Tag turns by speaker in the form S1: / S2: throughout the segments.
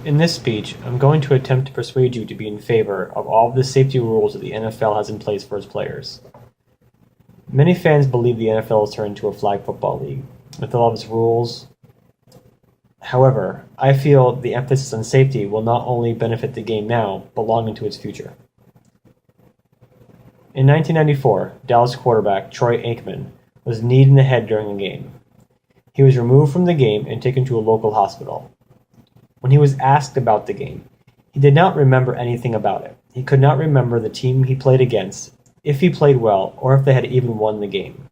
S1: In this speech, I'm going to attempt to persuade you to be in favor of all of the safety rules that the NFL has in place for its players. Many fans believe the NFL has turned into a flag football league, with all of its rules. However, I feel the emphasis on safety will not only benefit the game now, but long into its future. In 1994, Dallas quarterback Troy Aikman was kneed in the head during a game. He was removed from the game and taken to a local hospital. When he was asked about the game, he did not remember anything about it. He could not remember the team he played against, if he played well, or if they had even won the game.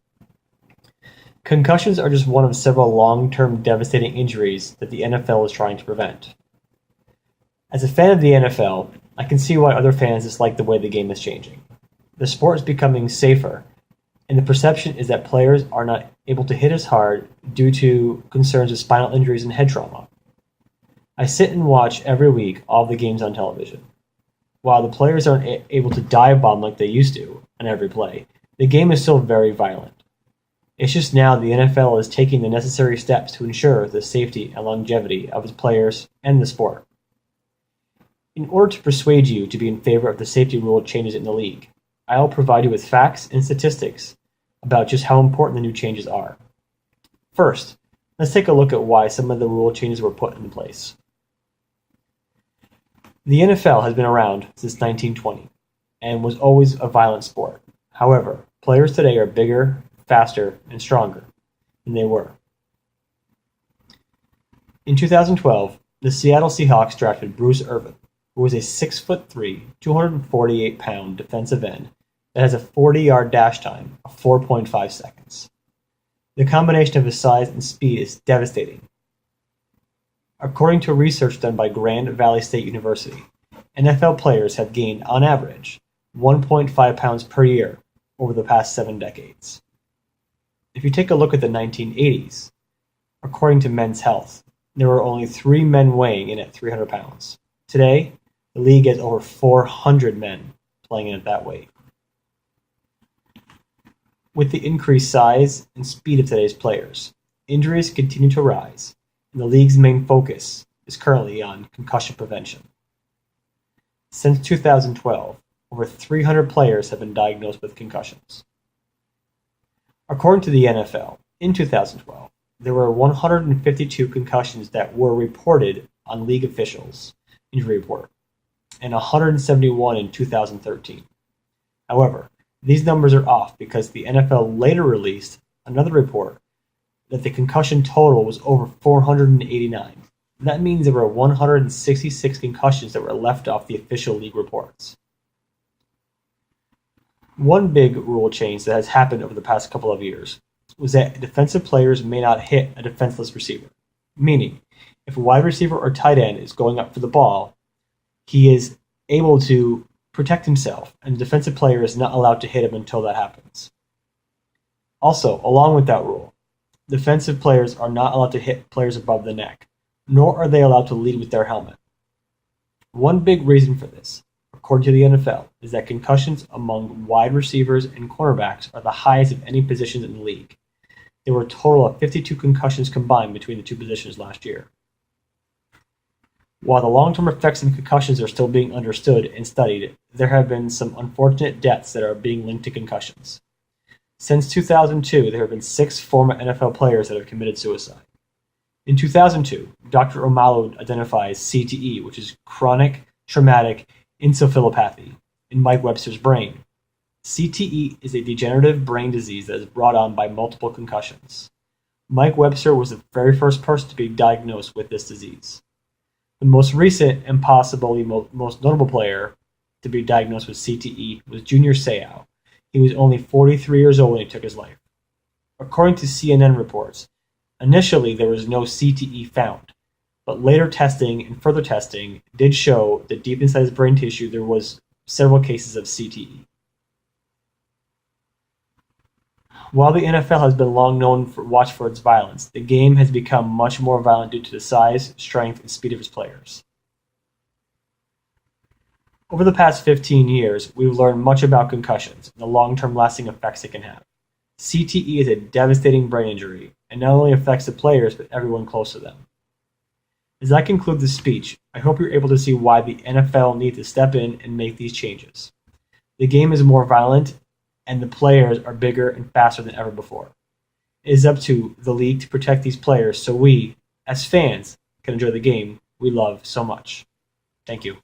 S1: Concussions are just one of several long-term devastating injuries that the NFL is trying to prevent. As a fan of the NFL, I can see why other fans dislike the way the game is changing. The sport is becoming safer, and the perception is that players are not able to hit as hard due to concerns of spinal injuries and head trauma. I sit and watch every week all the games on television. While the players aren't able to dive bomb like they used to on every play, the game is still very violent. It's just now the NFL is taking the necessary steps to ensure the safety and longevity of its players and the sport. In order to persuade you to be in favor of the safety rule changes in the league, I'll provide you with facts and statistics about just how important the new changes are. First, let's take a look at why some of the rule changes were put in place. The NFL has been around since 1920 and was always a violent sport. However, players today are bigger, faster, and stronger than they were. In 2012, the Seattle Seahawks drafted Bruce Irvin, who was a 6'3", 248-pound defensive end that has a 40-yard dash time of 4.5 seconds. The combination of his size and speed is devastating. According to research done by Grand Valley State University, NFL players have gained, on average, 1.5 pounds per year over the past 7 decades. If you take a look at the 1980s, according to Men's Health, there were only 3 men weighing in at 300 pounds. Today, the league has over 400 men playing in at that weight. With the increased size and speed of today's players, injuries continue to rise, and the league's main focus is currently on concussion prevention. Since 2012, over 300 players have been diagnosed with concussions. According to the NFL, in 2012, there were 152 concussions that were reported on league officials' injury report, and 171 in 2013. However, these numbers are off because the NFL later released another report that the concussion total was over 489. That means there were 166 concussions that were left off the official league reports. One big rule change that has happened over the past couple of years was that defensive players may not hit a defenseless receiver. Meaning, if a wide receiver or tight end is going up for the ball, he is able to protect himself, and the defensive player is not allowed to hit him until that happens. Also, along with that rule, defensive players are not allowed to hit players above the neck, nor are they allowed to lead with their helmet. One big reason for this, according to the NFL, is that concussions among wide receivers and cornerbacks are the highest of any positions in the league. There were a total of 52 concussions combined between the two positions last year. While the long-term effects of concussions are still being understood and studied, there have been some unfortunate deaths that are being linked to concussions. Since 2002, there have been 6 former NFL players that have committed suicide. In 2002, Dr. Omalu identifies CTE, which is chronic traumatic encephalopathy, in Mike Webster's brain. CTE is a degenerative brain disease that is brought on by multiple concussions. Mike Webster was the very first person to be diagnosed with this disease. The most recent and possibly most notable player to be diagnosed with CTE was Junior Seau. He was only 43 years old when he took his life. According to CNN reports, initially there was no CTE found, but later testing and further testing did show that deep inside his brain tissue there was several cases of CTE. While the NFL has been long known for watch for its violence, the game has become much more violent due to the size, strength, and speed of its players. Over the past 15 years, we've learned much about concussions and the long-term lasting effects it can have. CTE is a devastating brain injury and not only affects the players but everyone close to them. As I conclude this speech, I hope you're able to see why the NFL needs to step in and make these changes. The game is more violent, and the players are bigger and faster than ever before. It is up to the league to protect these players so we, as fans, can enjoy the game we love so much. Thank you.